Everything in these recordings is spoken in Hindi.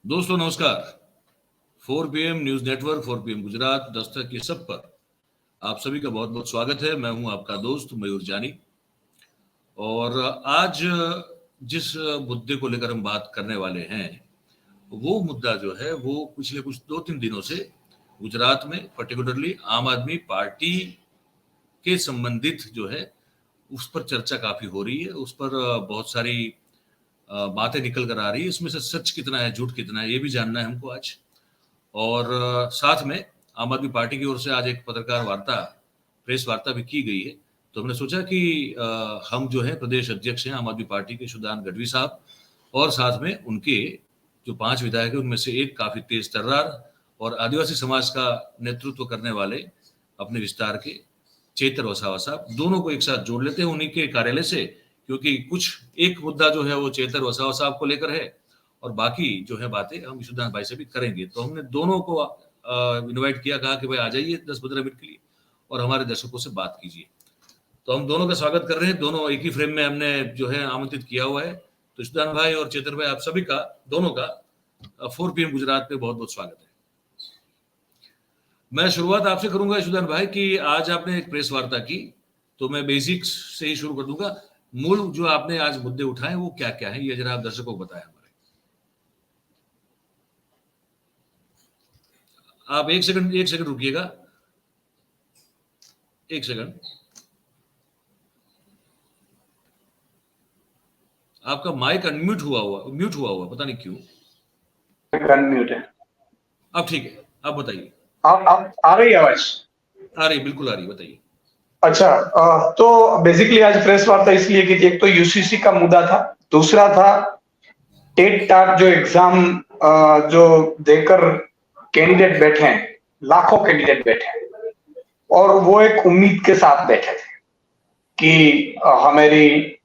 दोस्तों नमस्कार। 4 PM news network, 4 PM Gujarat, Dastak के सब पर आप सभी का बहुत बहुत स्वागत है। मैं हूं आपका दोस्त मयूर जानी। और आज जिस मुद्दे को लेकर हम बात करने वाले हैं वो मुद्दा जो है वो पिछले कुछ 2-3 दिनों से गुजरात में पर्टिकुलरली आम आदमी पार्टी के संबंधित जो है उस पर चर्चा काफी हो रही है। उस पर बहुत सारी बातें निकल कर आ रही है। इसमें से सच कितना है, झूठ कितना है, ये भी जानना है हमको आज। और साथ में आम आदमी पार्टी की ओर से आज एक पत्रकार वार्ता, प्रेस वार्ता भी की गई है। तो हमने सोचा कि हम जो है प्रदेश अध्यक्ष हैं आम आदमी पार्टी के सुदान गढ़वी साहब, और साथ में उनके जो 5 विधायक हैं उनमें से एक काफी तेज तर्रार और आदिवासी समाज का नेतृत्व करने वाले अपने विस्तार के चेतर वसावा साहब, दोनों को एक साथ जोड़ लेते हैं उन्हीं के कार्यालय से, क्योंकि कुछ एक मुद्दा जो है वो चेतर वसावा साहब को लेकर है और बाकी जो है बातें हम ईशुदान भाई से भी करेंगे। तो हमने दोनों को इनवाइट किया, कहा कि भाई आ जाइए 10-15 मिनट के लिए और हमारे दर्शकों से बात कीजिए। तो हम दोनों का स्वागत कर रहे हैं। दोनों एक ही फ्रेम में हमने जो है आमंत्रित किया हुआ है। तो ईशुदान भाई और चेतर भाई, आप सभी का, दोनों का 4 PM गुजरात पे बहुत बहुत स्वागत है। मैं शुरुआत आपसे करूंगा ईशुदान भाई कि आज आपने एक प्रेस वार्ता की, तो मैं बेसिक्स से ही शुरू कर दूंगा। मूल जो आपने आज मुद्दे उठाए वो क्या क्या है, ये जरा आप दर्शकों को बताएं हमारे। आप एक सेकंड रुकिएगा, एक सेकंड। आपका माइक म्यूट हुआ पता नहीं क्यों। अनम्यूट है। अब ठीक है, आप बताइए। आप आ रही है आवाज? आ रही, बिल्कुल आ रही, बताइए। अच्छा, तो बेसिकली आज प्रेस वार्ता इसलिए की थी, एक तो यूसीसी का मुद्दा था, दूसरा था टेट टाट जो एग्जाम जो देकर कैंडिडेट बैठे हैं, लाखों कैंडिडेट बैठे हैं, और वो एक उम्मीद के साथ बैठे थे कि हमारी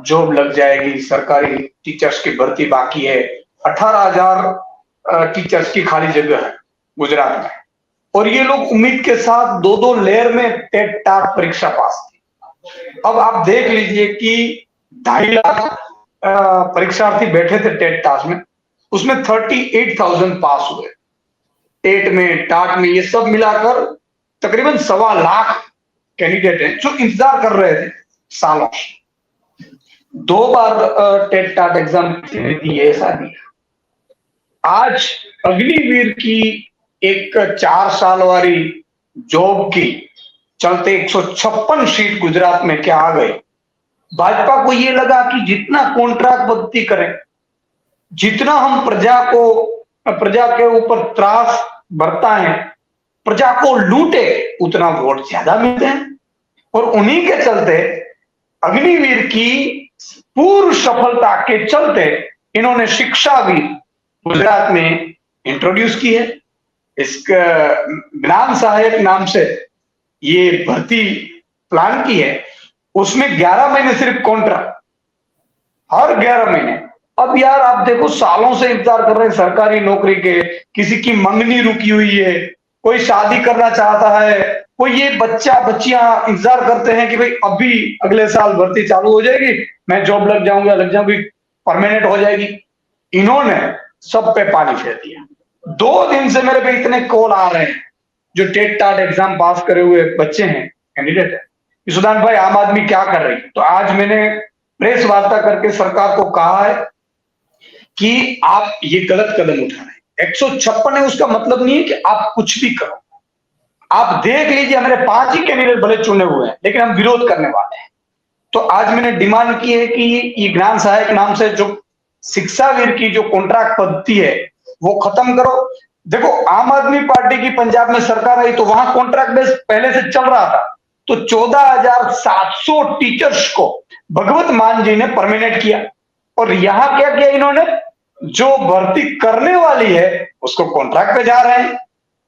जॉब लग जाएगी, सरकारी टीचर्स की भर्ती बाकी है, 18,000 टीचर्स की खाली जगह है गुजरात में, और ये लोग उम्मीद के साथ 2-2 लेयर में टेट टाट परीक्षा पास की। अब आप देख लीजिए कि 2.5 लाख परीक्षार्थी बैठे थे टेट टाट में, उसमें 38,000 पास हुए। टेट में, टाट में, ये सब मिलाकर तकरीबन 1.25 लाख कैंडिडेट हैं जो इंतजार कर रहे थे सालों से। 2 बार टेट टाट एग्जाम दिए, ऐसा दिया। आज अग्निवीर की एक 4 साल वाली जॉब की चलते 156 सीट गुजरात में क्या आ गई। भाजपा को ये लगा कि जितना कॉन्ट्रैक्ट बदती करें, जितना हम प्रजा के ऊपर त्रास बरताएं, प्रजा को लूटे, उतना वोट ज्यादा मिलते हैं। और उन्हीं के चलते अग्निवीर की पूर्ण सफलता के चलते इन्होंने शिक्षा भी गुजरात में इंट्रोड्यूस की है। इसका ज्ञान सहायक नाम से ये भर्ती प्लान की है, उसमें 11 महीने सिर्फ कॉन्ट्रैक्ट, हर 11 महीने। अब यार आप देखो, सालों से इंतजार कर रहे हैं सरकारी नौकरी के, किसी की मंगनी रुकी हुई है, कोई शादी करना चाहता है, कोई ये बच्चियां इंतजार करते हैं कि भाई अभी अगले साल भर्ती चालू हो जाएगी, मैं जॉब लग जाऊंगी, परमानेंट हो जाएगी। इन्होंने सब पे पानी फेर दिया। 2 दिन से मेरे पे इतने कॉल आ रहे हैं जो टेट टाट एग्जाम पास करे हुए बच्चे हैं, कैंडिडेट है, सुदान भाई आम आदमी क्या कर रही है। तो आज मैंने प्रेस वार्ता करके सरकार को कहा है कि आप ये गलत कदम उठा रहे हैं। 156 है, उसका मतलब नहीं है कि आप कुछ भी करो। आप देख लीजिए, हमारे 5 ही कैंडिडेट भले चुने हुए हैं, लेकिन हम विरोध करने वाले हैं। तो आज मैंने डिमांड की है कि ये ज्ञान सहायक नाम से जो शिक्षावीर की जो कॉन्ट्रैक्ट पद्धति है वो खत्म करो। देखो, आम आदमी पार्टी की पंजाब में सरकार आई तो वहां कॉन्ट्रैक्ट बेस पहले से चल रहा था, तो 14,700 टीचर्स को भगवत मान जी ने परमानेंट किया। और यहां क्या किया इन्होंने, जो भर्ती करने वाली है उसको कॉन्ट्रैक्ट पे जा रहे हैं,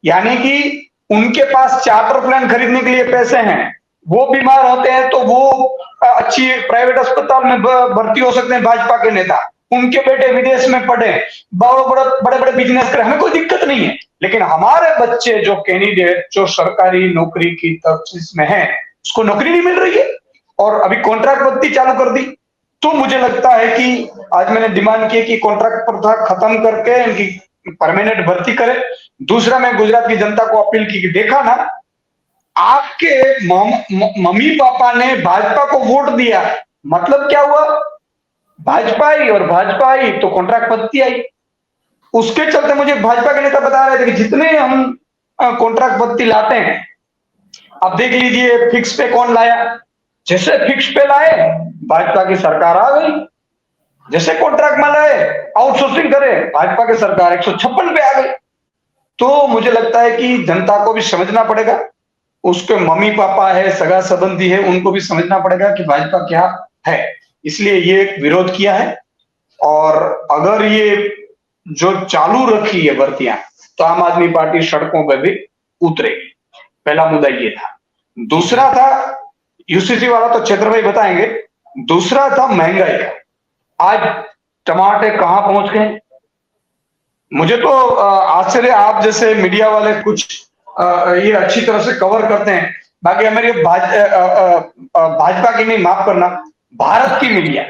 यानी कि उनके पास चार्टर प्लान खरीदने के लिए पैसे हैं, वो बीमार होते हैं तो वो अच्छी प्राइवेट अस्पताल में भर्ती हो सकते हैं भाजपा के नेता, उनके बेटे विदेश में पढ़े, बड़े बड़े बिजनेस करें, हमें कोई दिक्कत नहीं है। लेकिन हमारे बच्चे जो कैंडिडेट जो सरकारी नौकरी की तफ्तीश में है, उसको नौकरी नहीं मिल रही है और अभी कॉन्ट्रैक्ट पद्धति चालू कर दी। तो मुझे लगता है कि आज मैंने डिमांड की कि कॉन्ट्रैक्ट प्रथा खत्म करके इनकी परमानेंट भर्ती करे। दूसरा, मैं गुजरात की जनता को अपील की कि देखा ना, आपके मम्मी पापा ने भाजपा को वोट दिया, मतलब क्या हुआ, भाजपा आई, और भाजपा आई तो कॉन्ट्रैक्ट भर्ती आई। उसके चलते मुझे भाजपा के नेता बता रहे थे कि जितने हम कॉन्ट्रैक्ट भर्ती लाते हैं, अब देख लीजिए फिक्स पे कौन लाया, जैसे फिक्स पे लाए भाजपा की सरकार आ गई, जैसे कॉन्ट्रैक्ट में लाए आउटसोर्सिंग करे भाजपा की सरकार 156 पे आ गई। तो मुझे लगता है कि जनता को भी समझना पड़ेगा, उसके मम्मी पापा है, सगा संबंधी है, उनको भी समझना पड़ेगा कि भाजपा क्या है। इसलिए ये विरोध किया है, और अगर ये जो चालू रखी है भर्तियां तो आम आदमी पार्टी सड़कों पर भी उतरेगी। पहला मुद्दा ये था। दूसरा था, यूसीसी वाला तो क्षेत्र भाई बताएंगे, दूसरा था महंगाई का। आज टमाटर कहां पहुंच गए, मुझे तो आश्चर्य, आप जैसे मीडिया वाले कुछ ये अच्छी तरह से कवर करते हैं, बाकी हमारी भाजपा की नहीं, माफ करना, भारत की मीडिया,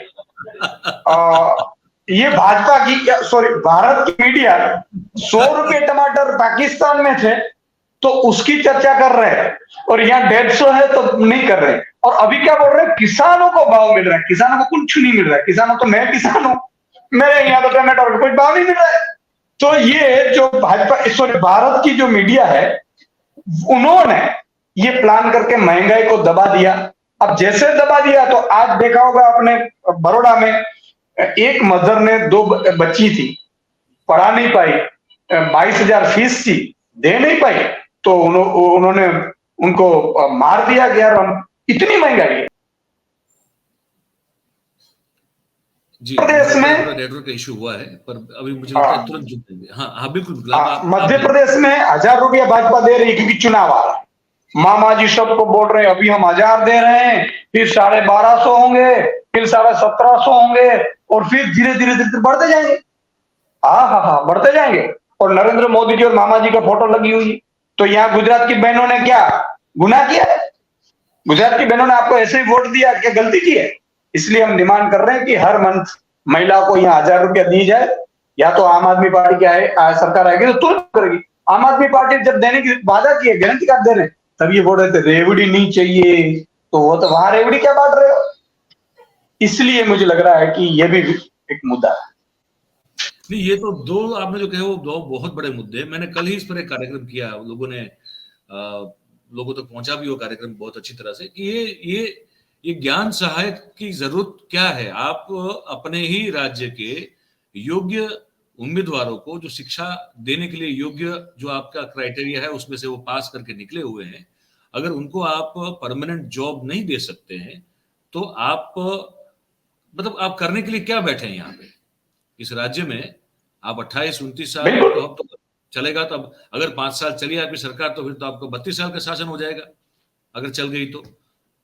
ये भाजपा की, सॉरी भारत की मीडिया 100 रुपए टमाटर पाकिस्तान में थे तो उसकी चर्चा कर रहे हैं, और यहाँ 150 है तो नहीं कर रहे। और अभी क्या बोल रहे हैं, किसानों को भाव मिल रहा है, किसानों को कुछ नहीं मिल रहा है, किसानों तो मैं किसान हूं, मेरे यहाँ तो टमाटर का कोई भाव नहीं मिल रहा है। तो ये जो भाजपा, सॉरी भारत की जो मीडिया है, उन्होंने ये प्लान करके महंगाई को दबा दिया। अब जैसे दबा दिया तो आज देखा होगा आपने, बड़ौदा में एक मदर ने 2 बच्ची थी, पढ़ा नहीं पाई, 22,000 फीस थी, दे नहीं पाई, तो उन्होंने उनको मार दिया कि यार हम, इतनी महंगाई है जी। प्रदेश में। नेटवर्क इशू हुआ है, पर अभी मुझे लगता है तुरंत जुड़ देंगे। हाँ बिल्कुल। मध्य प्रदेश में 1,000 रुपया भाजपा दे रही है क्योंकि चुनाव आ रहा है। मामा जी सबको बोल रहे हैं अभी हम 1,000 दे रहे हैं, फिर 1,250 होंगे, फिर 1,750 होंगे, और फिर धीरे धीरे बढ़ते जाएंगे। हाँ बढ़ते जाएंगे। और नरेंद्र मोदी जी और मामा जी का फोटो लगी हुई है। तो यहाँ गुजरात की बहनों ने क्या गुनाह किया है? गुजरात की बहनों ने आपको ऐसे ही वोट दिया, क्या गलती की है? इसलिए हम डिमांड कर रहे हैं कि हर मंथ महिला को यहाँ 1,000 रुपया दी जाए, या तो आम आदमी पार्टी की सरकार आएगी तो तुरंत करेगी। आम आदमी पार्टी जब देने की वादा की है, गारंटी कार्ड दे रहे, तब ये बोल रहे थे रेवड़ी नहीं चाहिए, तो वो तो वहां रेवड़ी क्या बांट रहे हो? इसलिए मुझे लग रहा है कि ये भी एक मुद्दा है। नहीं, ये तो दो आपने जो कहे वो 2 बहुत बड़े मुद्दे हैं। मैंने कल ही इस पर एक कार्यक्रम किया, लोगों ने लोगों तक पहुंचा भी वो कार्यक्रम बहुत अच्छी तरह से, कि ये ज्ञान सहायक की जरूरत क्या है। आप अपने ही राज्य के योग्य उम्मीदवारों को, जो शिक्षा देने के लिए योग्य, जो आपका क्राइटेरिया है उसमें से वो पास करके निकले हुए हैं, अगर उनको आप परमानेंट जॉब नहीं दे सकते हैं, तो आप मतलब आप करने के लिए क्या बैठे हैं यहाँ पे इस राज्य में? आप 28-29 साल तो चलेगा, तब अगर 5 साल चली आपकी सरकार तो फिर तो आपको 32 साल का शासन हो जाएगा अगर चल गई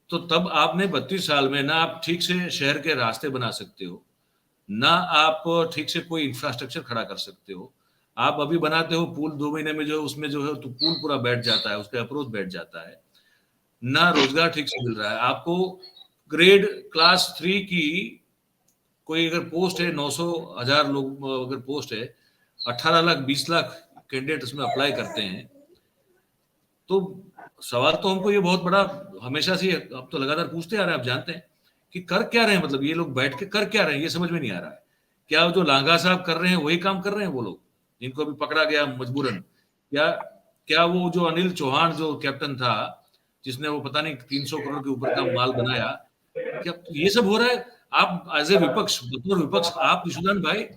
तो तब आपने 32 साल में ना आप ठीक से शहर के रास्ते बना सकते हो, ना आप ठीक से कोई इंफ्रास्ट्रक्चर खड़ा कर सकते हो। आप अभी बनाते हो पुल, 2 महीने में जो है उसमें जो है तो पुल पूरा बैठ जाता है, उसका अप्रोच बैठ जाता है, ना रोजगार ठीक से मिल रहा है आपको। ग्रेड क्लास 3 की कोई अगर पोस्ट है, 900,000 लोग अगर पोस्ट है, 18 लाख 20 लाख कैंडिडेट उसमें अप्लाई करते हैं। तो सवाल तो हमको ये बहुत बड़ा हमेशा से, अब तो लगातार पूछते आ रहे हैं, आप जानते हैं कि कर क्या रहे हैं, मतलब ये लोग बैठ के कर क्या रहे हैं, ये समझ में नहीं आ रहा है। क्या जो लांघा साहब कर रहे हैं वही काम कर रहे हैं वो लोग, जिनको अभी पकड़ा गया मजबूरन? क्या वो जो अनिल चौहान जो कैप्टन था, जिसने वो पता नहीं 300 करोड़ के ऊपर का माल बनाया, क्या ये सब हो रहा है? आप एज ए विपक्ष, बतौर विपक्ष, आप विशुदान भाई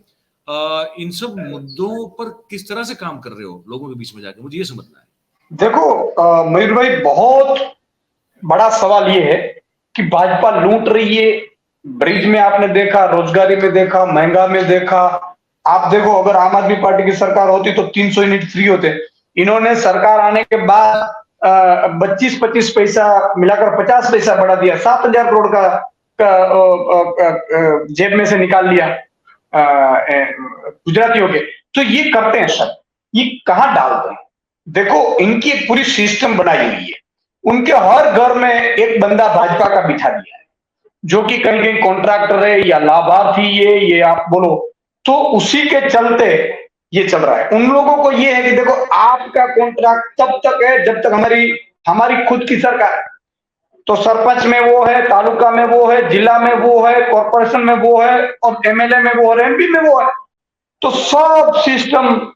इन सब मुद्दों पर किस तरह से काम कर रहे हो लोगों के बीच में जाके, मुझे ये समझना है। देखो मयूर भाई, बहुत बड़ा सवाल ये है कि भाजपा लूट रही है। ब्रिज में आपने देखा, रोजगारी में देखा, महंगा में देखा। आप देखो, अगर आम आदमी पार्टी की सरकार होती तो 300 यूनिट फ्री होते। इन्होंने सरकार आने के बाद 25-25 पैसा मिलाकर 50 पैसा बढ़ा दिया, 7,000 करोड़ का जेब में से निकाल लिया गुजरातियों के। तो ये करते हैं सर, ये कहां डालते हैं? देखो, इनकी एक पूरी सिस्टम बनाई हुई है। उनके हर घर में एक बंदा भाजपा का बिठा दिया है। जो कि कहीं कहीं कॉन्ट्रैक्टर है या लाभार्थी ये आप बोलो, तो उसी के चलते ये चल रहा है। उन लोगों को ये है कि देखो आपका कॉन्ट्रैक्ट तब तक है जब तक हमारी खुद की सरकार है। तो सरपंच में वो है, तालुका में वो है, जिला में वो है, कॉर्पोरेशन में वो है और एमएलए में वो है, एमपी में वो है। तो सब सिस्टम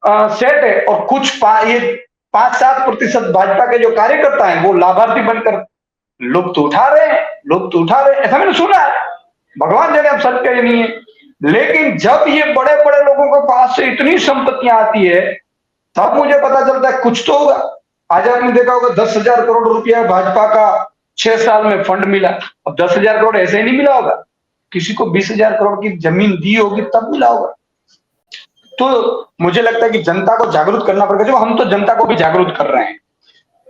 सेट है और कुछ ये 5-7% भाजपा के जो कार्यकर्ता हैं वो लाभार्थी बनकर लुत्फ उठा रहे हैं, ऐसा मैंने सुना है। भगवान जाने अब सत्य ये नहीं है। लेकिन जब ये बड़े बड़े लोगों के पास से इतनी संपत्तियां आती है तब मुझे पता चलता है कुछ तो होगा। आज आपने देखा होगा 10,000 करोड़ रुपया भाजपा का 6 साल में फंड मिला। अब 10,000 करोड़ ऐसे ही नहीं मिला होगा, किसी को 20,000 करोड़ की जमीन दी होगी तब मिला होगा। तो मुझे लगता है कि जनता को जागरूक करना पड़ेगा। जो हम तो जनता को भी जागरूक कर रहे हैं,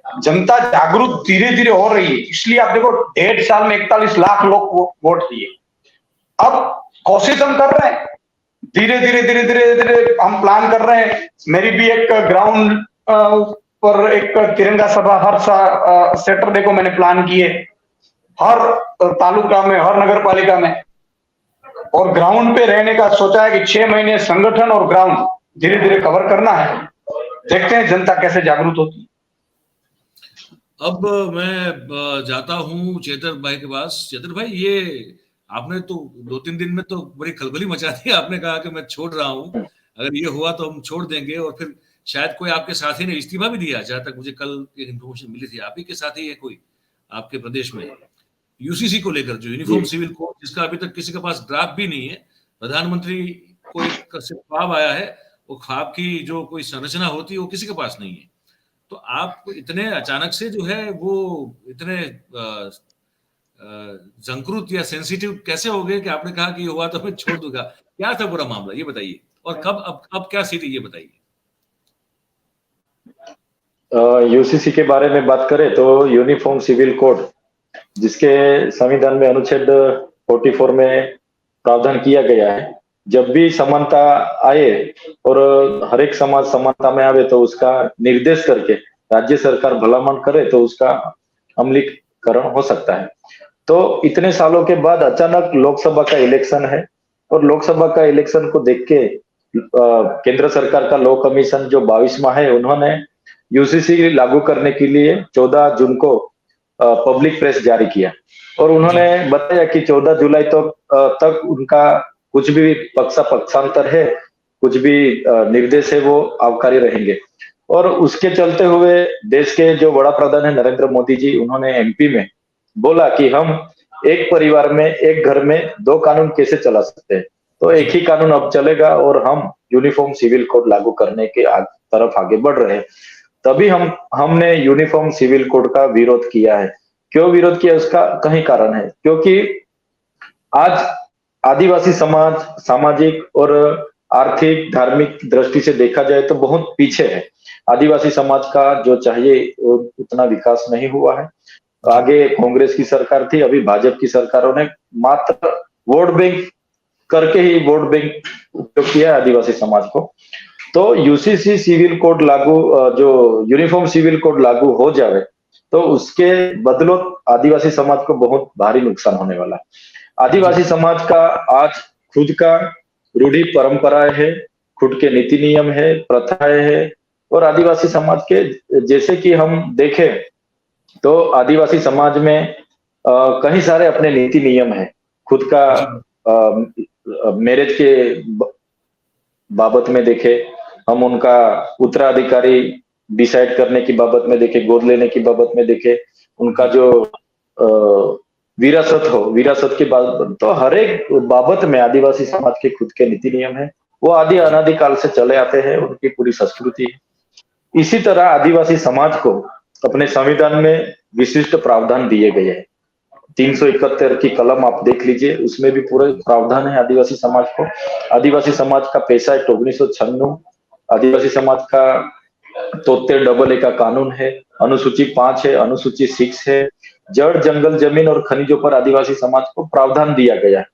जनता जागरूक धीरे धीरे हो रही है। इसलिए आप देखो 1.5 साल में 41 लाख लोग वोट दिए। अब कोशिश हम कर रहे हैं, धीरे धीरे हम प्लान कर रहे हैं। मेरी भी एक ग्राउंड पर एक तिरंगा सभा हर सैटरडे को मैंने प्लान की है, हर तालुका में, हर नगर पालिका में, और ग्राउंड पे रहने का सोचा है कि 6 महीने संगठन और ग्राउंड धीरे धीरे कवर करना है। देखते हैं जनता कैसे जागरूक होती है। अब मैं जाता हूं चेतर भाई के पास। चेतर भाई, ये आपने तो 2-3 दिन में तो बड़ी खलबली मचा दी। आपने कहा कि मैं छोड़ रहा हूं, अगर ये हुआ तो हम छोड़ देंगे, और फिर शायद कोई आपके साथी ने इस्तीफा भी दिया, जहां तक मुझे कल एक इन्फॉर्मेशन मिली थी। आप ही के साथी है कोई आपके प्रदेश में यूसीसी को लेकर, जो यूनिफॉर्म सिविल कोड, जिसका अभी तक किसी के पास ड्राफ्ट भी नहीं है। प्रधानमंत्री को एक ख्वाब आया है, वो ख्वाब की जो कोई संरचना होती है वो किसी के पास नहीं है। तो आप इतने अचानक से जो है वो इतने जंक्रुत या सेंसिटिव कैसे हो गए कि आपने कहा कि ये हुआ तो मैं छोड़ दूंगा? क्या था पूरा मामला, ये बताइए। और कब, अब क्या स्थिति, ये बताइए। यूसीसी के बारे में बात करें तो यूनिफॉर्म सिविल कोड, जिसके संविधान में अनुच्छेद 44 में प्रावधान किया गया है, जब भी समानता आए और हर एक समाज समानता में आवे तो उसका निर्देश करके राज्य सरकार भलामण करे तो उसका अमलीकरण हो सकता है। तो इतने सालों के बाद अचानक लोकसभा का इलेक्शन है, और लोकसभा का इलेक्शन को देख के केंद्र सरकार का लॉ कमीशन जो 22वां है, उन्होंने यूसीसी लागू करने के लिए 14 जून को पब्लिक प्रेस जारी किया, और उन्होंने बताया कि 14 जुलाई तक उनका कुछ भी पक्षांतर है, कुछ भी निर्देश है, वो आवकारी रहेंगे। और उसके चलते हुए देश के जो बड़ा प्रधान है नरेंद्र मोदी जी, उन्होंने एमपी में बोला कि हम एक परिवार में, एक घर में 2 कानून कैसे चला सकते हैं, तो एक ही कानून अब चलेगा और हम यूनिफॉर्म सिविल कोड लागू करने के तरफ आगे बढ़ रहे हैं। तभी हमने यूनिफॉर्म सिविल कोड का विरोध किया है। क्यों विरोध किया, उसका कई कारण है। क्योंकि आज आदिवासी समाज सामाजिक और आर्थिक धार्मिक दृष्टि से देखा जाए तो बहुत पीछे है। आदिवासी समाज का जो चाहिए उतना विकास नहीं हुआ है। आगे कांग्रेस की सरकार थी, अभी भाजपा की सरकारों ने मात्र वोट बैंक करके ही वोट बैंक उपयोग किया है आदिवासी समाज को। तो यूसीसी सिविल कोड लागू, जो यूनिफॉर्म सिविल कोड लागू हो जाए तो उसके बदौलत आदिवासी समाज को बहुत भारी नुकसान होने वाला है। आदिवासी समाज का आज खुद का रूढ़ी परंपराएं है, खुद के नीति नियम है, प्रथाएं है, और आदिवासी समाज के जैसे कि हम देखें तो आदिवासी समाज में कई सारे अपने नीति नियम है। खुद का मैरिज के बाबत में देखे, हम उनका उत्तराधिकारी डिसाइड करने की बाबत में देखे, गोद लेने की बाबत में देखे, उनका जो विरासत की बात, तो हर एक बाबत में आदिवासी समाज के खुद के नीति नियम है। वो आदि अनादिकाल से चले आते हैं, उनकी पूरी संस्कृति है। इसी तरह आदिवासी समाज को अपने संविधान में विशिष्ट प्रावधान दिए गए हैं। 371 की कलम आप देख लीजिए, उसमें भी पूरे प्रावधान है आदिवासी समाज को। आदिवासी समाज का पैसा एक्ट 1996, आदिवासी समाज का 73AA का कानून है, अनुसूची 5 है, अनुसूची 6 है। जड़ जंगल जमीन और खनिजों पर आदिवासी समाज को प्रावधान दिया गया है।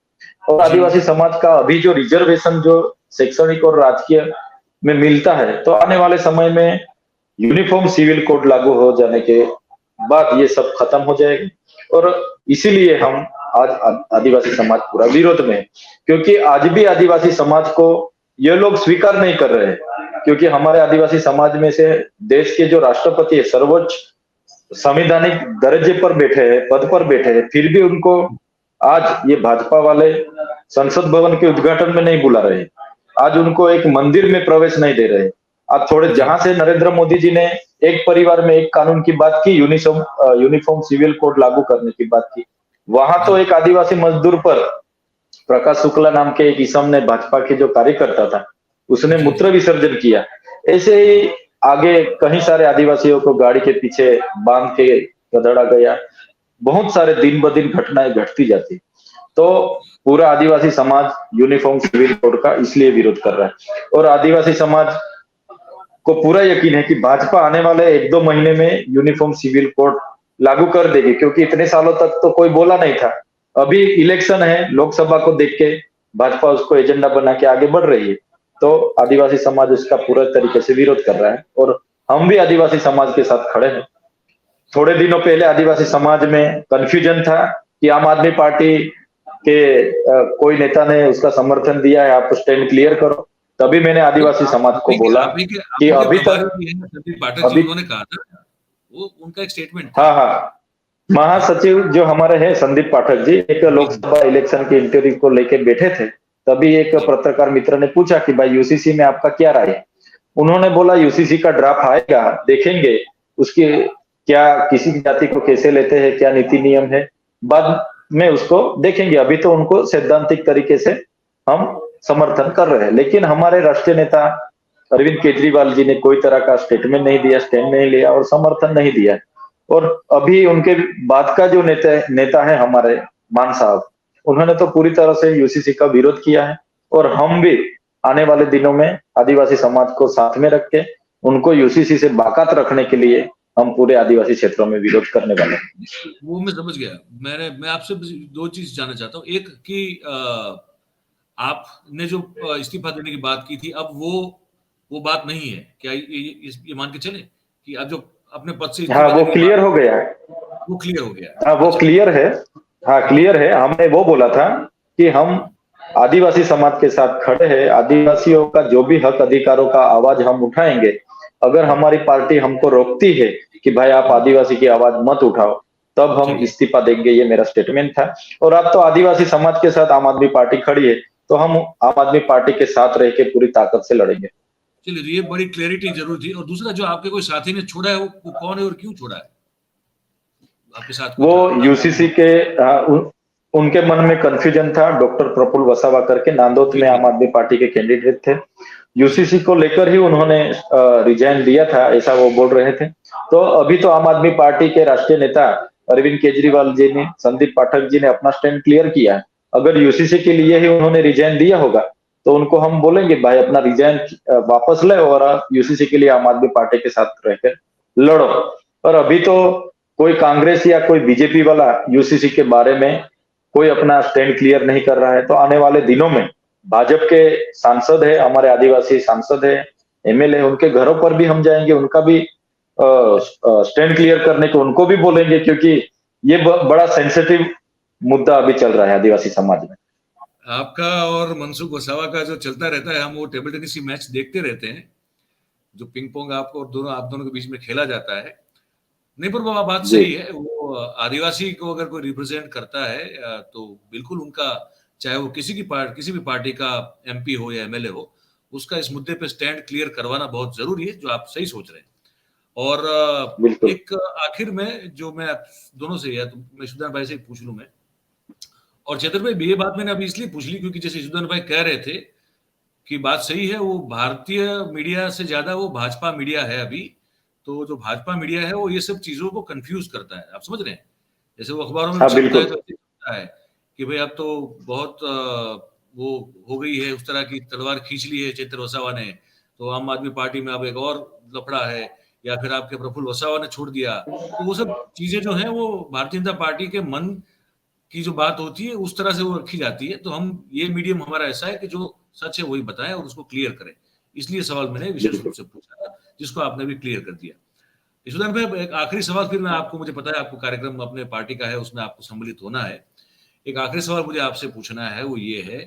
और आदिवासी समाज का अभी जो रिजर्वेशन जो शैक्षणिक और राजकीय में मिलता है, तो आने वाले समय में यूनिफॉर्म सिविल कोड लागू हो जाने के बाद ये सब खत्म हो जाएगा। और इसीलिए हम आज आदिवासी समाज पूरा विरोध में है, क्योंकि आज भी आदिवासी समाज को ये लोग स्वीकार नहीं कर रहे हैं, क्योंकि हमारे आदिवासी समाज में से देश के जो राष्ट्रपति है, सर्वोच्च संवैधानिक दर्जे पर बैठे हैं, पद पर बैठे हैं, फिर भी उनको आज ये भाजपा वाले संसद भवन के उद्घाटन में नहीं बुला रहे, आज उनको एक मंदिर में प्रवेश नहीं दे रहे। आज थोड़े जहां से नरेंद्र मोदी जी ने एक परिवार में एक कानून की बात की, यूनिफॉर्म सिविल कोड लागू करने की बात की, वहां तो एक आदिवासी मजदूर पर प्रकाश शुक्ला नाम के एक इसम ने, भाजपा के जो कार्यकर्ता था, उसने मूत्र विसर्जन किया। ऐसे ही आगे कई सारे आदिवासियों को गाड़ी के पीछे बांध के गधड़ा गया। बहुत सारे दिन ब दिन घटनाएं घटती जाती। तो पूरा आदिवासी समाज यूनिफॉर्म सिविल कोड का इसलिए विरोध कर रहा है, और आदिवासी समाज को पूरा यकीन है कि भाजपा आने वाले 1-2 महीने में यूनिफॉर्म सिविल कोड लागू कर देगी, क्योंकि इतने सालों तक तो कोई बोला नहीं था। अभी इलेक्शन है, लोकसभा को देख के भाजपा उसको एजेंडा बना के आगे बढ़ रही है, तो आदिवासी समाज उसका पूरा तरीके से विरोध कर रहा है, और हम भी आदिवासी समाज के साथ खड़े हैं। थोड़े दिनों पहले आदिवासी समाज में कंफ्यूजन था कि आम आदमी पार्टी के कोई नेता ने उसका समर्थन दिया है, आप स्टैंड क्लियर करो। तभी मैंने आदिवासी समाज को बोला कि अभी तक उन्होंने कहा था, वो उनका एक स्टेटमेंट था। हाँ, महासचिव जो हमारे हैं संदीप पाठक जी, एक लोकसभा इलेक्शन के इंटरव्यू को लेके बैठे थे, तभी एक पत्रकार मित्र ने पूछा कि भाई यूसीसी में आपका क्या राय है। उन्होंने बोला यूसीसी का ड्राफ्ट आएगा, देखेंगे उसकी क्या, किसी की जाति को कैसे लेते हैं, क्या नीति नियम है, बाद में उसको देखेंगे। अभी तो उनको सैद्धांतिक तरीके से हम समर्थन कर रहे हैं। लेकिन हमारे राष्ट्रीय नेता अरविंद केजरीवाल जी ने कोई तरह का स्टेटमेंट नहीं दिया, स्टैंड नहीं लिया और समर्थन नहीं दिया। और अभी उनके बाद का जो नेता है हमारे मान साहब, उन्होंने तो पूरी तरह से यूसीसी का विरोध किया है, और हम भी आने वाले दिनों में आदिवासी समाज को साथ में रख के उनको यूसीसी से बाकात रखने के लिए हम पूरे आदिवासी क्षेत्रों में विरोध करने वाले हैं। वो मैं समझ गया। मैं आपसे 2 चीज जानना चाहता हूँ। एक कि आपने जो इस्तीफा देने की बात की थी, अब वो बात नहीं है क्या? ये मान के चले कि अब जो अपने पद से, हाँ, वो क्लियर हो गया है। वो क्लियर हो गया। हाँ, वो क्लियर है। हाँ, क्लियर है। हमने वो बोला था कि हम आदिवासी समाज के साथ खड़े हैं, आदिवासियों का जो भी हक अधिकारों का आवाज हम उठाएंगे। अगर हमारी पार्टी हमको रोकती है कि भाई आप आदिवासी की आवाज मत उठाओ, तब हम इस्तीफा देंगे, ये मेरा स्टेटमेंट था। और अब तो आदिवासी समाज के साथ आम आदमी पार्टी खड़ी है, तो हम आम आदमी पार्टी के साथ रह के पूरी ताकत से लड़ेंगे। चलिए, ये बड़ी क्लैरिटी जरूर थी। और दूसरा, जो आपके कोई साथी ने छोड़ा है, वो कौन है और क्यों छोड़ा है आपके साथ? वो यूसीसी के उनके मन में कंफ्यूजन था। डॉक्टर प्रफुल्ल वसावा करके नांदोद में आम आदमी पार्टी के कैंडिडेट थे, यूसीसी को लेकर ही उन्होंने रिजाइन दिया था, ऐसा वो बोल रहे थे। तो अभी तो आम आदमी पार्टी के राष्ट्रीय नेता अरविंद केजरीवाल जी ने, संदीप पाठक जी ने अपना स्टैंड क्लियर किया है। अगर यूसीसी के लिए ही उन्होंने रिजाइन दिया होगा तो उनको हम बोलेंगे भाई अपना रिजाइन वापस ले और यूसीसी के लिए आम आदमी पार्टी के साथ रहकर लड़ो। और अभी तो कोई कांग्रेस या कोई बीजेपी वाला यूसीसी के बारे में कोई अपना स्टैंड क्लियर नहीं कर रहा है। तो आने वाले दिनों में भाजपा के सांसद है, हमारे आदिवासी सांसद है, एमएलए, उनके घरों पर भी हम जाएंगे, उनका भी स्टैंड क्लियर करने को उनको भी बोलेंगे, क्योंकि ये बड़ा सेंसिटिव मुद्दा अभी चल रहा है आदिवासी समाज में। आपका और मनसुख वसावा का जो चलता रहता है, हम वो टेबल टेनिस की मैच देखते रहते हैं, जो पिंग पोंग आप दोनों के बीच में खेला जाता है। नहीं, पर वो बात सही है। वो आदिवासी को अगर कोई रिप्रेजेंट करता है तो बिल्कुल उनका, चाहे वो किसी भी पार्टी का एमपी हो या एमएलए हो, उसका इस मुद्दे पे स्टैंड क्लियर करवाना बहुत जरूरी है, जो आप सही सोच रहे हैं। और एक आखिर में जो मैं दोनों से, या तो मैं सुदान भाई से पूछ लूं मैं, और चेतन भाई, ये बात मैंने अभी इसलिए पूछ ली क्योंकि जैसे सुदान भाई कह रहे थे कि बात सही है, वो भारतीय मीडिया से ज्यादा वो भाजपा मीडिया है अभी। तो जो भाजपा मीडिया है वो ये सब चीजों को कंफ्यूज करता है, आप समझ रहे हैं? जैसे वो अखबारों में छपता है कि भाई अब तो बहुत वो हो गई है, उस तरह की तलवार खींच ली है चेतन वसावा ने, तो आम आदमी पार्टी में अब एक और लफड़ा है, या फिर आपके प्रफुल्ल वसावा ने छोड़ दिया। तो वो सब चीजें जो है वो भारतीय जनता पार्टी के मन की जो बात होती है उस तरह से वो रखी जाती है। तो हम, ये मीडियम हमारा ऐसा है कि जो सच है वही बताएं और उसको क्लियर करें। इसलिए सवाल मैंने विशेष रूप से पूछा था, जिसको आपने भी क्लियर कर दिया। यशोधन भाई, एक आखिरी सवाल फिर मैं आपको, मुझे पता है आपको कार्यक्रम अपने पार्टी का है, उसमें आपको सम्मिलित होना है। एक आखिरी सवाल मुझे आपसे पूछना है, वो ये है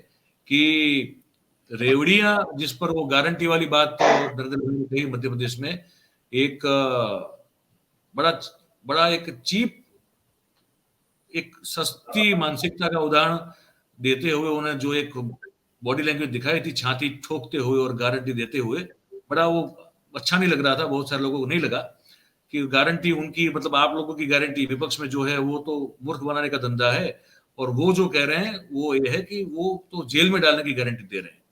कि रेवड़ियां जिस पर वो गारंटी वाली बात नरेंद्र मोदी ने कही मध्य प्रदेश में, एक बड़ा बड़ा एक चीप, एक सस्ती मानसिकता का उदाहरण देते हुए उन्हें जो एक बॉडी लैंग्वेज दिखाई थी, छाती ठोकते हुए और गारंटी देते हुए, बड़ा वो अच्छा नहीं लग रहा था। बहुत सारे लोगों को नहीं लगा कि गारंटी उनकी, मतलब आप लोगों की गारंटी विपक्ष में जो है वो तो मूर्ख बनाने का धंधा है, और वो जो कह रहे हैं वो ये है कि वो तो जेल में डालने की गारंटी दे रहे हैं।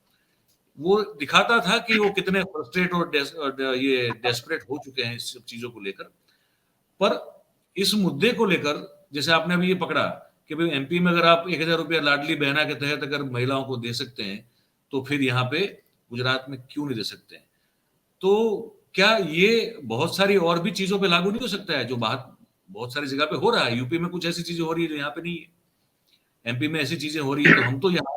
वो दिखाता था कि वो कितने फ्रस्ट्रेट और ये डेस्परेट हो चुके हैं इस सब चीजों को लेकर। पर इस मुद्दे को लेकर, जैसे आपने अभी ये पकड़ा कि भाई एमपी में अगर आप 1000 रुपया लाडली बहना के तहत अगर महिलाओं को दे सकते हैं, तो फिर यहाँ पे गुजरात में क्यों नहीं दे सकते हैं? तो क्या ये बहुत सारी और भी चीजों पे लागू नहीं हो सकता है, जो बहुत सारी जगह पे हो रहा है? यूपी में कुछ ऐसी चीजें हो रही है जो यहाँ पे नहीं है, एमपी में ऐसी चीजें हो रही है, तो हम तो यहाँ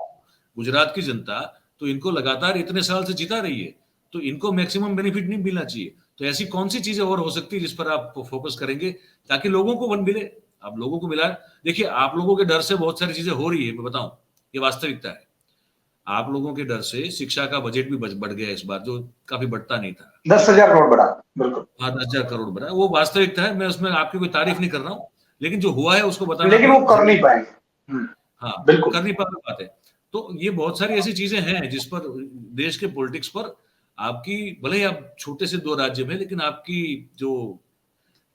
गुजरात की जनता तो इनको लगातार इतने साल से जिता रही है, तो इनको मैक्सिमम बेनिफिट नहीं मिलना चाहिए। तो ऐसी कौन सी चीजें और हो सकती है जिस पर आप फोकस करेंगे ताकि लोगों को वन मिले? आप लोगों को मिला, देखिए आप लोगों के डर से बहुत सारी चीजें हो रही है, मैं बताऊं, ये वास्तविकता है। आप लोगों के डर से शिक्षा का बजट भी बढ़ गया इस बार, जो काफी बढ़ता नहीं था। 10,000 करोड़ बढ़ा, बिल्कुल। हाँ, 10,000 करोड़ बढ़ा, वो वास्तविकता है, मैं उसमें आपकी कोई तारीफ नहीं कर रहा हूँ, लेकिन जो हुआ है उसको बताना, लेकिन वो कर नहीं पाएंगे। हाँ, बिल्कुल कर नहीं पा रही बात है। तो ये बहुत सारी ऐसी चीजें हैं जिस पर देश के पॉलिटिक्स पर आपकी, भले ही आप छोटे से 2 राज्य में, लेकिन आपकी जो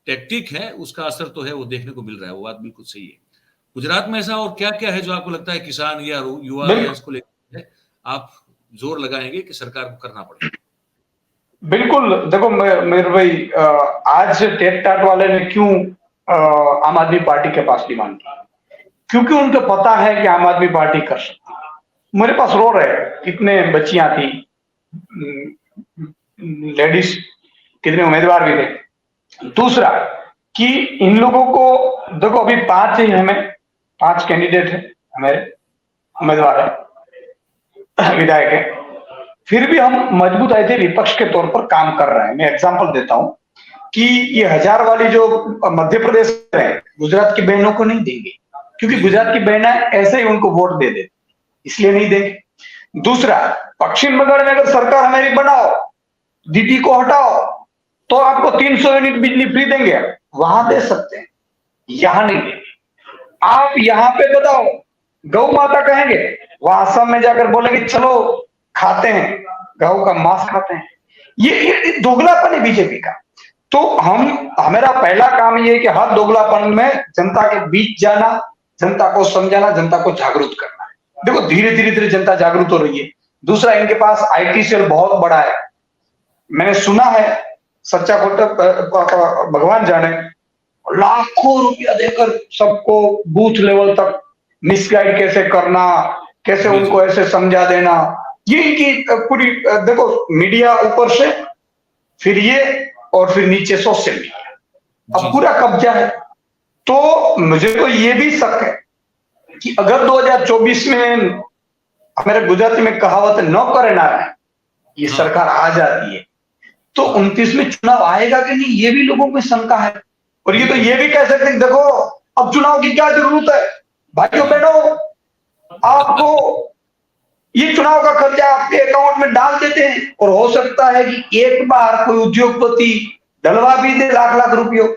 टैक्टिक है उसका असर तो है, वो देखने को मिल रहा है। वो बात बिल्कुल सही है। गुजरात में ऐसा और क्या क्या है जो आपको लगता है किसान या युवा या इसको लेकर आप जोर लगाएंगे कि सरकार को करना पड़े? बिल्कुल, देखो मेरे भाई, आज टेट टाट वाले ने क्यों आम आदमी पार्टी के पास डिमांड की? क्योंकि उनको पता है कि आम आदमी पार्टी कर सकती है। मेरे पास रो रहे कितने बच्चियां थी, लेडीज, कितने उम्मीदवार भी थे। दूसरा कि इन लोगों को देखो, अभी 5 ही हमें 5 कैंडिडेट है, हमारे उम्मीदवार है, विधायक है, फिर भी हम मजबूत आए थे, विपक्ष के तौर पर काम कर रहे हैं। मैं एग्जांपल देता हूं कि ये 1000 वाली जो मध्य प्रदेश है, गुजरात की बहनों को नहीं देंगे, क्योंकि गुजरात की बहनें ऐसे ही उनको वोट दे दे, इसलिए नहीं देंगे। दूसरा, पश्चिम बंगाल में अगर सरकार हमारी बनाओ, डीटी को हटाओ, तो आपको 300 यूनिट बिजली फ्री देंगे, वहां दे सकते हैं, यहां नहीं देंगे। आप यहां पे बताओ, गौ माता कहेंगे, वहां असम में जाकर बोलेंगे चलो खाते हैं, गौ का मांस खाते हैं। ये दोगलापन है बीजेपी का। तो हमारा पहला काम ये है कि हर दोगलापन में जनता के बीच जाना, जनता को समझाना, जनता को जागरूक करना है। देखो धीरे धीरे जनता जागरूक हो रही है। दूसरा, इनके पास आईटी सेल बहुत बड़ा है। मैंने सुना है, सच्चा खोटा भगवान जाने, लाखों रुपया देकर सबको बूथ लेवल तक मिसगाइड कैसे करना, कैसे उनको ऐसे समझा देना, ये इनकी पूरी, देखो मीडिया ऊपर से, फिर ये, और फिर नीचे सोशल मीडिया, अब पूरा कब्जा है। तो मुझे तो ये भी शक है कि अगर 2024 में, हमारे गुजराती में कहावत है, न करे नारायण, ये सरकार आ जाती है, तो 29 में चुनाव आएगा कि नहीं, ये भी लोगों में शंका है। और ये तो ये भी कह सकते हैं, देखो अब चुनाव की क्या जरूरत है भाइयों बहनों, आपको ये चुनाव का खर्चा आपके अकाउंट में डाल देते हैं, और हो सकता है कि एक बार कोई उद्योगपति डलवा भी दे लाख लाख रुपयों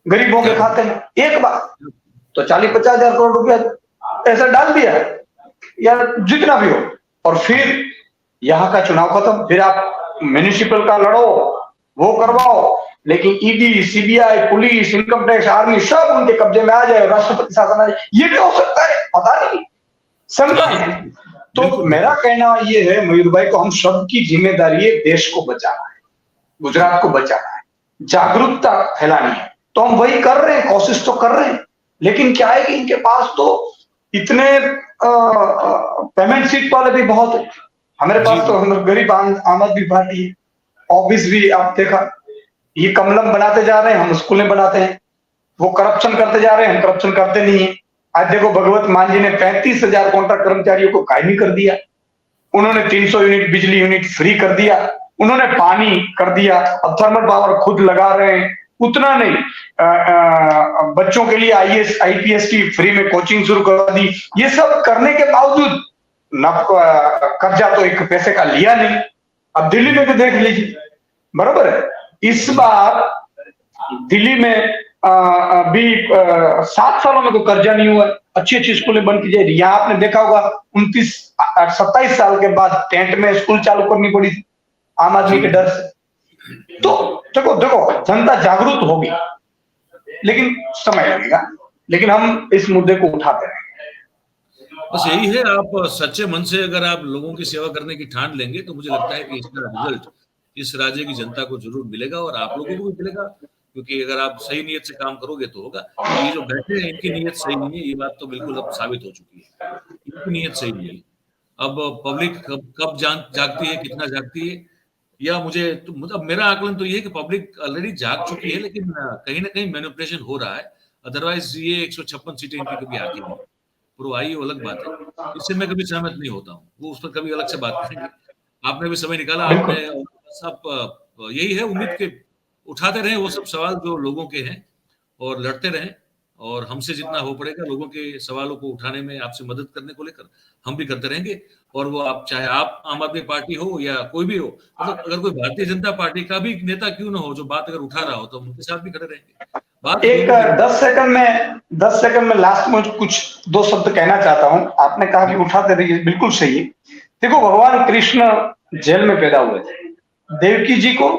गरीबों के खाते में, एक बार तो 40-50 हजार करोड़ रुपया ऐसा डाल दिया या जितना भी हो, और फिर यहाँ का चुनाव खत्म। फिर आप म्युनिसिपल का लड़ो, वो करवाओ, लेकिन ED, CBI, police, income tax, army सब उनके कब्जे में आ जाए, राष्ट्रपति शासन आ जाए, ये भी हो सकता है, पता नहीं, शंका है। तो मेरा कहना ये है मयूर भाई को, हम सबकी जिम्मेदारी है देश को बचाना है, गुजरात को बचाना है, जागरूकता फैलानी है। तो हम वही कर रहे हैं, कोशिश तो कर रहे हैं, लेकिन क्या है कि इनके पास तो इतने पेमेंट सीट वाले भी बहुत है। हमारे पास तो हम गरीब आम आदमी पार्टी है, ऑफिस भी आप देखा, ये कमलम बनाते जा रहे हैं, हम स्कूलें बनाते हैं, वो करप्शन करते जा रहे हैं, हम करप्शन करते नहीं है। आज देखो भगवत मान जी ने 35,000 कॉन्ट्रैक्ट कर्मचारियों को कायमी कर दिया, उन्होंने 300 यूनिट बिजली यूनिट फ्री कर दिया, उन्होंने पानी कर दिया, अब थर्मल पावर खुद लगा रहे हैं, उतना नहीं, बच्चों के लिए आईएएस आईपीएस की फ्री में कोचिंग शुरू कर दी। ये सब करने के बावजूद कर्जा तो एक पैसे का लिया नहीं। अब दिल्ली में भी देख लीजिए, बराबर है। इस बार दिल्ली में भी 7 सालों में कोई कर्जा नहीं हुआ। अच्छी अच्छी स्कूलें बन की जाए। यहाँ आपने देखा होगा 27 साल के बाद टेंट में स्कूल चालू करनी पड़ी थी आम आदमी के डर से। तो देखो जनता जागरूक होगी, लेकिन समय लगेगा, लेकिन हम इस मुद्दे को उठाते रहेंगे। बस यही है, आप सच्चे मन से अगर आप लोगों की सेवा करने की ठान लेंगे तो मुझे लगता है कि इसका रिजल्ट इस राज्य की जनता को जरूर मिलेगा और आप लोगों को भी मिलेगा, क्योंकि अगर आप सही नीयत से काम करोगे तो होगा। ये जो बैठे हैं इनकी नीयत सही नहीं है, ये बात तो बिल्कुल अब साबित हो चुकी है, इनकी नीयत सही नहीं है। अब पब्लिक कब जागती है, कितना जागती है, या मुझे तो मतलब मेरा आकलन तो ये है कि पब्लिक ऑलरेडी जाग चुकी है, लेकिन कहीं ना कहीं मैनिपुलेशन हो रहा है। अदरवाइज ये 156 सीटें इनकी कभी आती नहीं, पर आई वो अलग बात है। इससे मैं कभी सहमत नहीं होता हूँ, वो उस पर कभी अलग से बात करेंगे। आपने भी समय निकाला, आपने सब यही है, उम्मीद के उठाते रहें वो सब सवाल जो लोगों के हैं और लड़ते रहें, और हमसे जितना हो पड़ेगा लोगों के सवालों को उठाने में, आपसे मदद करने को लेकर हम भी करते रहेंगे। और वो आप चाहे आप आम आदमी पार्टी हो या कोई भी हो, मतलब अगर कोई भारतीय जनता पार्टी का भी नेता क्यों ना हो जो बात अगर उठा रहा हो तो हम उनके साथ भी खड़े रहेंगे। बात एक 10 सेकंड में लास्ट में कुछ 2 शब्द कहना चाहता हूं। आपने कहा कि उठाते रहिए, बिल्कुल सही है। देखो, भगवान कृष्ण जेल में पैदा हुए थे, देवकी जी को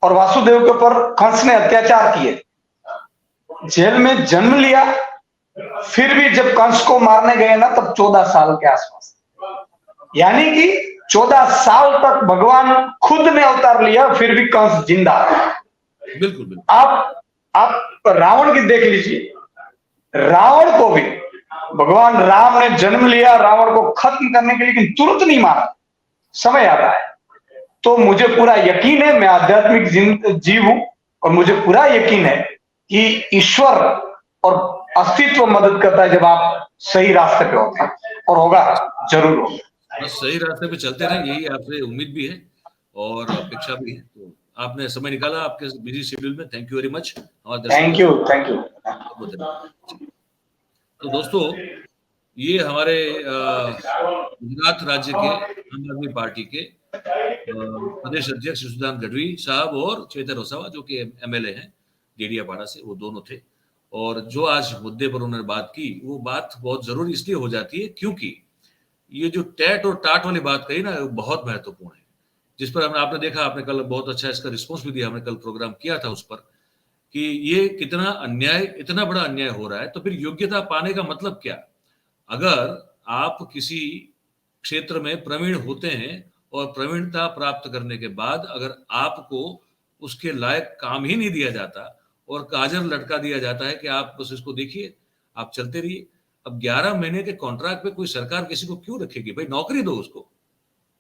और वासुदेव के ऊपर कंस ने अत्याचार किए, जेल में जन्म लिया, फिर भी जब कंस को मारने गए ना तब 14 साल के आसपास, यानी कि 14 साल तक भगवान खुद ने अवतार लिया, फिर भी कंस जिंदा है। बिल्कुल। आप रावण की देख लीजिए, रावण को भी भगवान राम ने जन्म लिया रावण को खत्म करने के लिए, लेकिन तुरंत नहीं मारा, समय आ रहा है। तो मुझे पूरा यकीन है, मैं आध्यात्मिक जीव हूं और मुझे पूरा यकीन है कि ईश्वर और अस्तित्व मदद करता है जब आप सही रास्ते पे होते हैं, और होगा, जरूर होगा। बस सही रास्ते पे चलते रहे, यही आपसे उम्मीद भी है और अपेक्षा भी है। तो आपने समय निकाला आपके बिजी शेड्यूल में, thank you very much. Thank you. तो दोस्तों, ये हमारे गुजरात राज्य के आम आदमी पार्टी के प्रदेश अध्यक्ष यशोदान गढ़वी साहब और चेतर वसावा जो कि एमएलए हैं डेडियापाड़ा से, वो दोनों थे। और जो आज मुद्दे पर उन्होंने बात की, वो बात बहुत जरूरी इसलिए हो जाती है क्योंकि ये जो टैट और टाट वाली बात कही ना, वो बहुत महत्वपूर्ण है, जिस पर आपने देखा, आपने कल बहुत अच्छा इसका रिस्पॉन्स भी दिया, हमने कल प्रोग्राम किया था उस पर, कि ये कितना अन्याय, इतना बड़ा अन्याय हो रहा है। तो फिर योग्यता पाने का मतलब क्या? अगर आप किसी क्षेत्र में प्रवीण होते हैं और प्रवीणता प्राप्त करने के बाद अगर आपको उसके लायक काम ही नहीं दिया जाता और काजर लटका दिया जाता है कि आप बस इसको देखिए, आप चलते रहिए। अब 11 महीने के कॉन्ट्रैक्ट पे कोई सरकार किसी को क्यों रखेगी? भाई नौकरी दो उसको।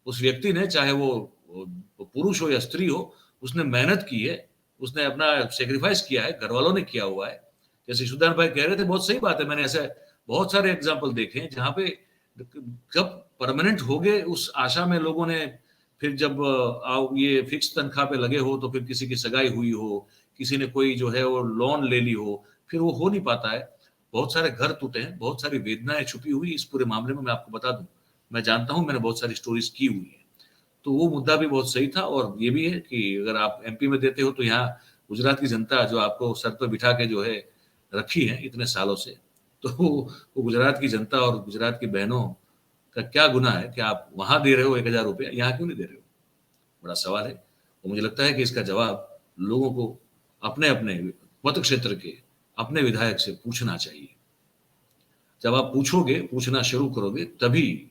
उस व्यक्ति ने, चाहे वो पुरुष हो या स्त्री हो, उसने मेहनत की है, उसने अपना सेक्रीफाइस किया है, घर वालों ने किया हुआ है। जैसे सुधान भाई कह रहे थे, बहुत सही बात है, मैंने ऐसे बहुत सारे एग्जाम्पल देखे हैं जहां पे जब परमानेंट हो गए उस आशा में लोगों ने, फिर जब ये फिक्स तनख्वाह पे लगे हो तो फिर किसी की सगाई हुई हो, किसी ने कोई जो है वो लोन ले ली हो, फिर वो हो नहीं पाता है। बहुत सारे घर टूटे हैं, बहुत सारी वेदनाएं छुपी हुई इस पूरे मामले में। मैं आपको बता दूं, मैं जानता हूं, मैंने बहुत सारी स्टोरीज की हुई है। तो वो मुद्दा भी बहुत सही था। और ये भी है कि अगर आप एमपी में देते हो तो यहाँ गुजरात की जनता जो आपको सर पर बिठा के जो है रखी है इतने सालों से, तो वो गुजरात की जनता और गुजरात की बहनों का क्या गुनाह है कि आप वहां दे रहे हो 1000 रुपया, यहाँ क्यों नहीं दे रहे हो? बड़ा सवाल है। और मुझे लगता है कि इसका जवाब लोगों को अपने अपने मत क्षेत्र के अपने विधायक से पूछना चाहिए। जब आप पूछोगे, पूछना शुरू करोगे, तभी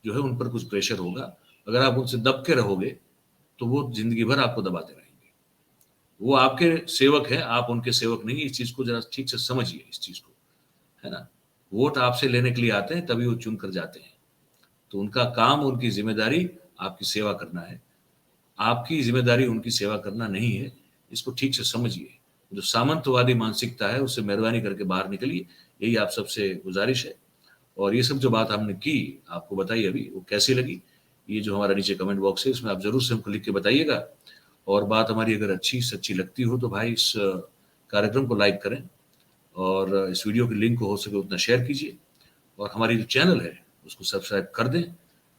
जो है उन पर कुछ प्रेशर होगा। अगर आप उनसे दब के रहोगे तो वो जिंदगी भर आपको दबाते रहेंगे। वो आपके सेवक हैं, आप उनके सेवक नहीं। इस चीज को जरा ठीक से समझिए, इस चीज को, है ना। वोट आपसे लेने के लिए आते हैं, तभी वो चुन कर जाते हैं। तो उनका काम, उनकी जिम्मेदारी आपकी सेवा करना है, आपकी जिम्मेदारी उनकी सेवा करना नहीं है। इसको ठीक से समझिए। जो सामंतवादी मानसिकता है उससे मेहरबानी करके बाहर निकलिए, यही आप सबसे गुजारिश है। और ये सब जो बात हमने की, आपको बताई अभी, वो कैसी लगी, ये जो हमारा नीचे कमेंट बॉक्स है इसमें आप जरूर से हमको लिख के बताइएगा। और बात हमारी अगर अच्छी सच्ची लगती हो तो भाई इस कार्यक्रम को लाइक करें और इस वीडियो की लिंक को हो सके उतना शेयर कीजिए और हमारी जो चैनल है उसको सब्सक्राइब कर दें।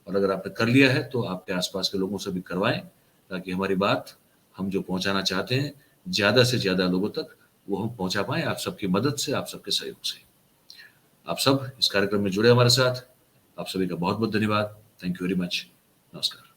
और अगर आपने कर लिया है तो आपके आसपास के लोगों से भी करवाएं, ताकि हमारी बात हम जो पहुंचाना चाहते हैं ज्यादा से ज्यादा लोगों तक वो हम पहुंचा पाएं, आप सबकी मदद से, आप सबके सहयोग से। आप सब इस कार्यक्रम में जुड़े हमारे साथ, आप सभी का बहुत बहुत धन्यवाद। Thank you very much. नमस्कार।